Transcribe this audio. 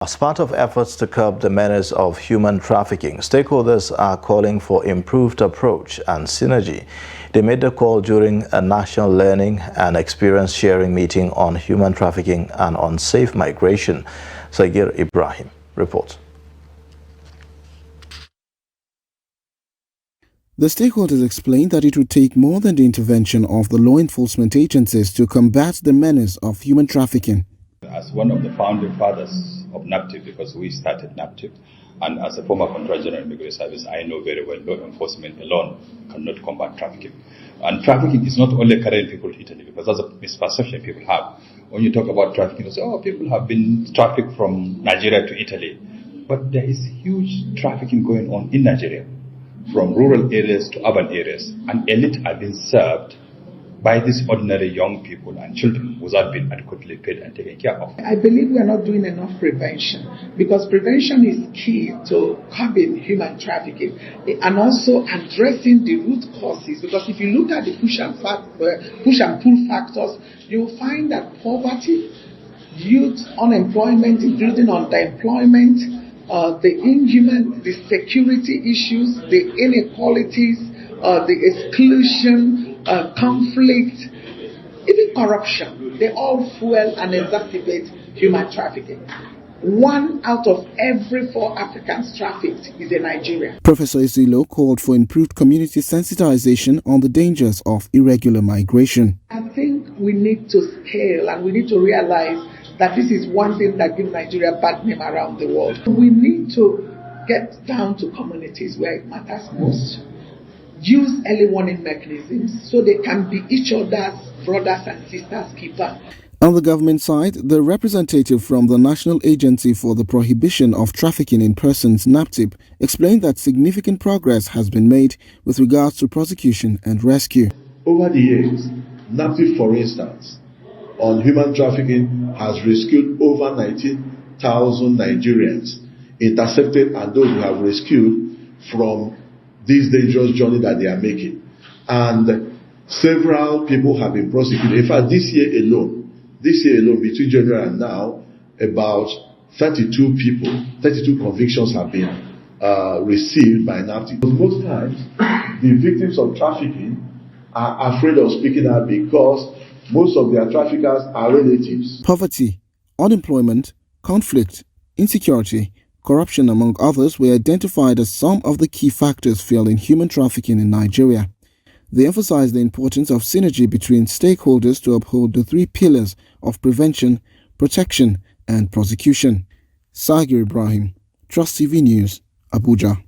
As part of efforts to curb the menace of human trafficking, stakeholders are calling for improved approach and synergy. They made the call during a national learning and experience sharing meeting on human trafficking and on safe migration. Sagir Ibrahim reports. The stakeholders explained that it would take more than the intervention of the law enforcement agencies to combat the menace of human trafficking. As one of the founding fathers of NAPTIP, because we started NAPTIP, and as a former Controller General of Immigration Service, I know very well law enforcement alone cannot combat trafficking. And trafficking is not only carrying people to Italy, because that's a misperception people have. When you talk about trafficking, you say, oh, people have been trafficked from Nigeria to Italy. But there is huge trafficking going on in Nigeria, from rural areas to urban areas. And elite are being served by these ordinary young people and children without being adequately paid and taken care of. I believe we are not doing enough prevention, because prevention is key to curbing human trafficking and also addressing the root causes. Because if you look at the push and pull factors, you'll find that poverty, youth unemployment, including underemployment, the security issues, the inequalities, the exclusion, conflict, even corruption, they all fuel and exacerbate human trafficking. 1 out of every 4 Africans trafficked is in Nigeria. Professor Isilo called for improved community sensitization on the dangers of irregular migration. I think we need to scale and we need to realize that this is one thing that gives Nigeria a bad name around the world. We need to get down to communities where it matters most. Use early warning mechanisms so they can be each other's brothers and sisters keeper. On the government side, the representative from the National Agency for the Prohibition of Trafficking in Persons, NAPTIP, explained that significant progress has been made with regards to prosecution and rescue. Over the years, NAPTIP, for instance, on human trafficking has rescued over 19,000 Nigerians, intercepted and those who have rescued from this dangerous journey that they are making. And several people have been prosecuted. In fact, this year alone, between January and now, about 32 convictions have been received by NAPTIP. Most times, the victims of trafficking are afraid of speaking out because most of their traffickers are relatives. Poverty, unemployment, conflict, insecurity, corruption, among others, were identified as some of the key factors fueling human trafficking in Nigeria. They emphasized the importance of synergy between stakeholders to uphold the 3 pillars of prevention, protection, and prosecution. Sagir Ibrahim, Trust TV News, Abuja.